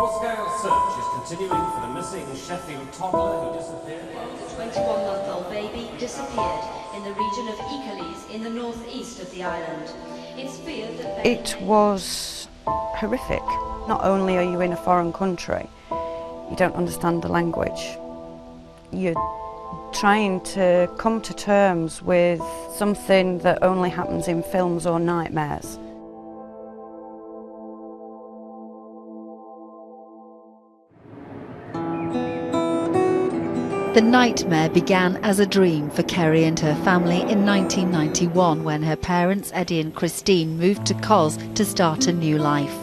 Full-scale search is continuing for the missing Sheffield toddler who disappeared. The 21-month-old baby disappeared in the region of Icalese in the northeast of the island. It's feared that it was horrific. Not only are you in a foreign country, you don't understand the language. You're trying to come to terms with something that only happens in films or nightmares. The nightmare began as a dream for Kerry and her family in 1991 when her parents, Eddie and Christine, moved to Cos to start a new life.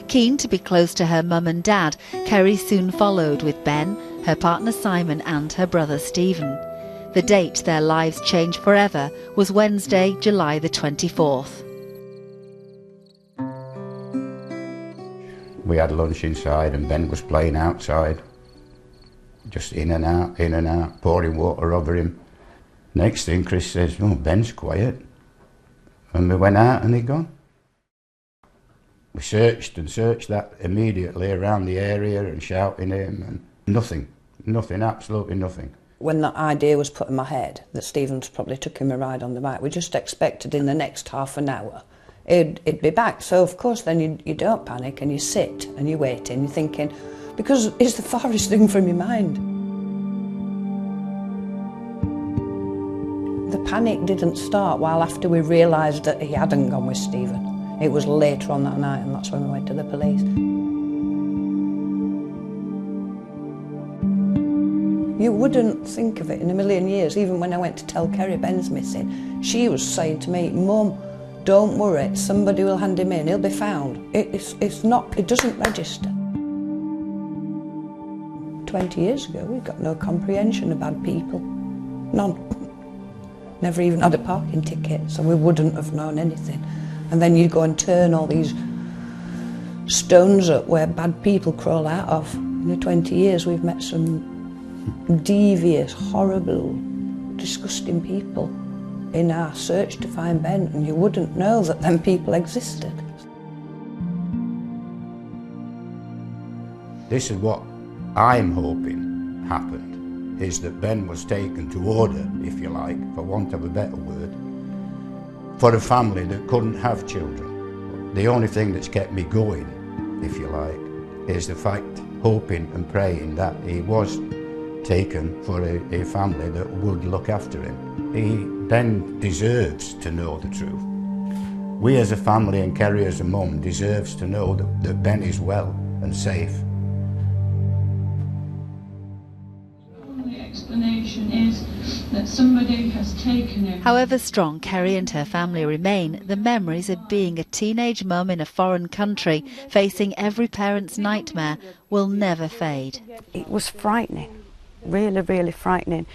Keen to be close to her mum and dad, Kerry soon followed with Ben, her partner Simon and her brother Stephen. The date their lives changed forever was Wednesday, July the 24th. We had lunch inside and Ben was playing outside. Just in and out, pouring water over him. Next thing Chris says, "Oh, Ben's quiet." And we went out and he'd gone. We searched and searched that immediately around the area and shouting him and nothing, absolutely nothing. When that idea was put in my head that Stephen's probably took him a ride on the bike, we just expected in the next half an hour he'd be back. So of course then you don't panic and you sit and you wait and you're thinking, because it's the farthest thing from your mind. The panic didn't start while after we realised that he hadn't gone with Stephen. It was later on that night and that's when we went to the police. You wouldn't think of it in a million years. Even when I went to tell Kerry Ben's missing, she was saying to me, "Mum, don't worry, somebody will hand him in, he'll be found." It doesn't register. 20 years ago, we've got no comprehension of bad people. None. Never even had a parking ticket, so we wouldn't have known anything. And then you go and turn all these stones up where bad people crawl out of. In the 20 years, we've met some devious, horrible, disgusting people in our search to find Ben, and you wouldn't know that them people existed. This is what I'm hoping happened, is that Ben was taken to order, if you like, for want of a better word, for a family that couldn't have children. The only thing that's kept me going, if you like, is the fact, hoping and praying that he was taken for a family that would look after him. Ben deserves to know the truth. We as a family and Kerry as a mum deserves to know that Ben is well and safe. Explanation is that somebody has taken him. However strong Kerry and her family remain, the memories of being a teenage mum in a foreign country, facing every parent's nightmare, will never fade. It was frightening, really, really frightening.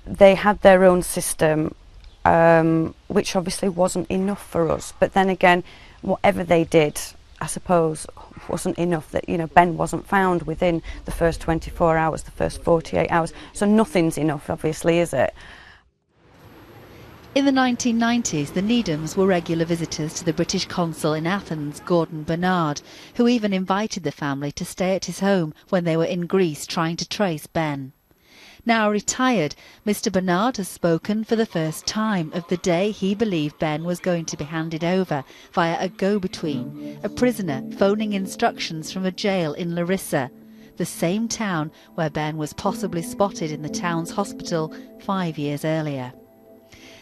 They had their own system, which obviously wasn't enough for us. But then again, whatever they did, I suppose, wasn't enough. That, you know, Ben wasn't found within the first 24 hours, the first 48 hours. So nothing's enough, obviously, is it? In the 1990s, the Needhams were regular visitors to the British consul in Athens, Gordon Bernard, who even invited the family to stay at his home when they were in Greece trying to trace Ben. Now retired, Mr. Bernard has spoken for the first time of the day he believed Ben was going to be handed over via a go-between, a prisoner phoning instructions from a jail in Larissa, the same town where Ben was possibly spotted in the town's hospital 5 years earlier.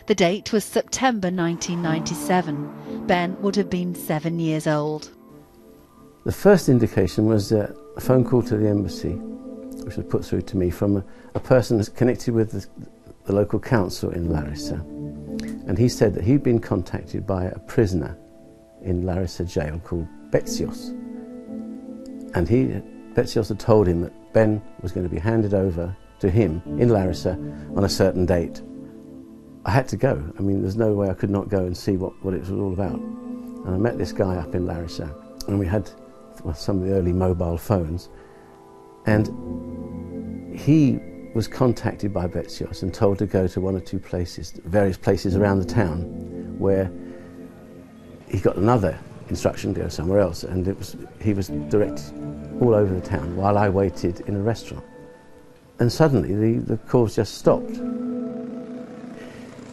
The date was September 1997. Ben would have been 7 years old. The first indication was a phone call to the embassy, which was put through to me from a person connected with the local council in Larissa. And he said that he'd been contacted by a prisoner in Larissa jail called Betsios. And Betsios had told him that Ben was going to be handed over to him in Larissa on a certain date. I had to go. I mean, there's no way I could not go and see what it was all about. And I met this guy up in Larissa, and we had some of the early mobile phones. And he was contacted by Betsios and told to go to one or two places, various places around the town, where he got another instruction to go somewhere else, and he was directed all over the town while I waited in a restaurant. And suddenly the calls just stopped.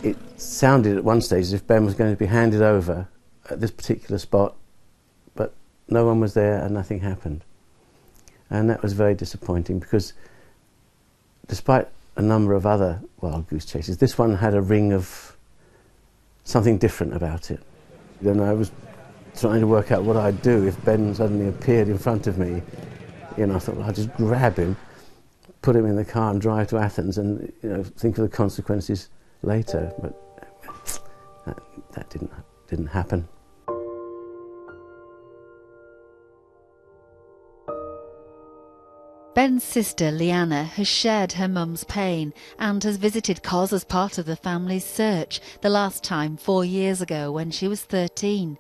It sounded at one stage as if Ben was going to be handed over at this particular spot, but no one was there and nothing happened. And that was very disappointing, because despite a number of other wild goose chases, this one had a ring of something different about it. Then I was trying to work out what I'd do if Ben suddenly appeared in front of me. You know, I thought, well, I'd just grab him, put him in the car and drive to Athens, and think of the consequences later. But that didn't happen. Ben's sister, Leanna, has shared her mum's pain and has visited Cos as part of the family's search, the last time 4 years ago when she was 13.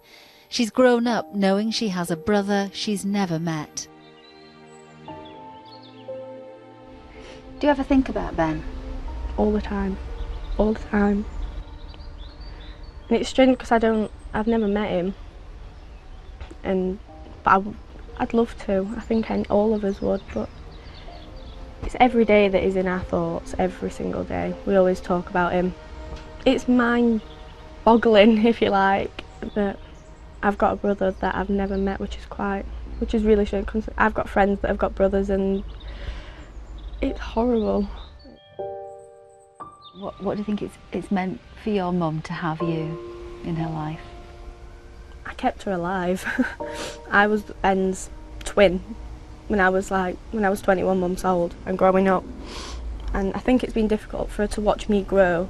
She's grown up knowing she has a brother she's never met. Do you ever think about Ben? All the time. All the time. And it's strange because I've never met him. But I'd love to. I think all of us would, but it's every day that he's in our thoughts, every single day. We always talk about him. It's mind-boggling, if you like, that I've got a brother that I've never met, which is really strange. I've got friends that have got brothers, and it's horrible. What do you think it's meant for your mum to have you in her life? I kept her alive. I was Ben's twin when I was 21 months old and growing up, and I think it's been difficult for her to watch me grow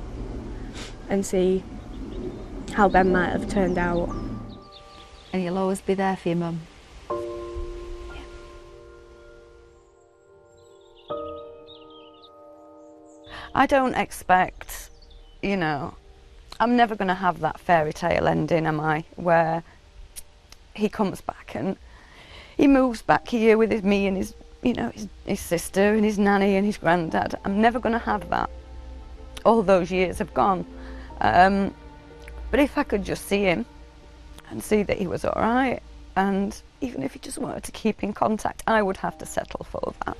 and see how Ben might have turned out. And you'll always be there for your mum? Yeah. I don't expect, I'm never going to have that fairy tale ending, am I, where he comes back and he moves back here with me and his sister and his nanny and his granddad. I'm never going to have that. All those years have gone. But if I could just see him and see that he was all right, and even if he just wanted to keep in contact, I would have to settle for that.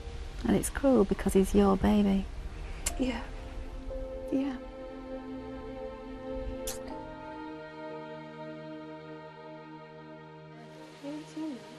And it's cruel because he's your baby. Yeah. Yeah.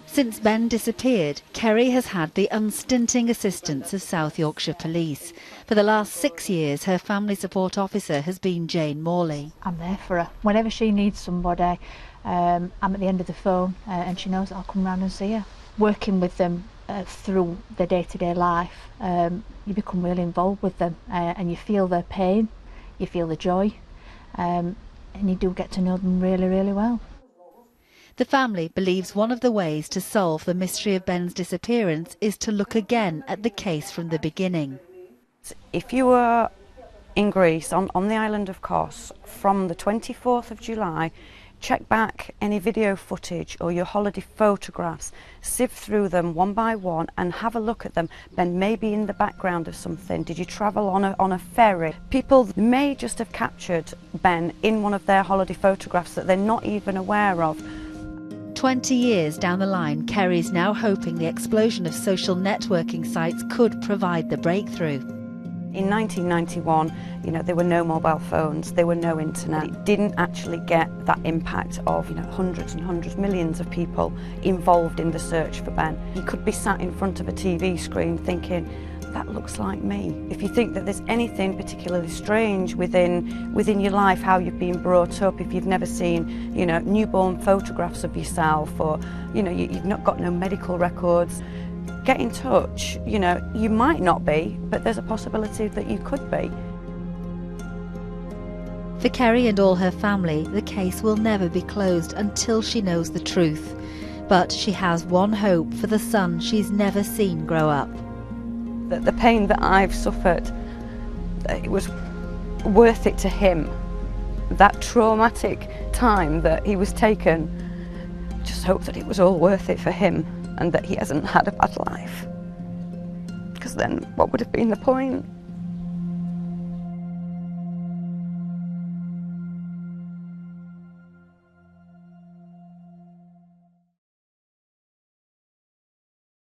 Since Ben disappeared, Kerry has had the unstinting assistance of South Yorkshire Police. For the last 6 years, her family support officer has been Jane Morley. I'm there for her. Whenever she needs somebody, I'm at the end of the phone and she knows that I'll come round and see her. Working with them through their day-to-day life, you become really involved with them and you feel their pain, you feel the joy, and you do get to know them really, really well. The family believes one of the ways to solve the mystery of Ben's disappearance is to look again at the case from the beginning. If you were in Greece, on the island of Kos, from the 24th of July, check back any video footage or your holiday photographs, sift through them one by one and have a look at them. Ben may be in the background of something. Did you travel on a ferry? People may just have captured Ben in one of their holiday photographs that they're not even aware of. 20 years down the line, Kerry's now hoping the explosion of social networking sites could provide the breakthrough. In 1991, there were no mobile phones, there were no internet. It didn't actually get that impact of, hundreds and hundreds, millions of people involved in the search for Ben. You could be sat in front of a TV screen thinking, that looks like me. If you think that there's anything particularly strange within your life, how you've been brought up, if you've never seen, newborn photographs of yourself, or, you've not got no medical records, get in touch. You might not be, but there's a possibility that you could be. For Kerry and all her family, the case will never be closed until she knows the truth. But she has one hope for the son she's never seen grow up. That the pain that I've suffered, it was worth it to him. That traumatic time that he was taken, just hope that it was all worth it for him and that he hasn't had a bad life. Because then what would have been the point?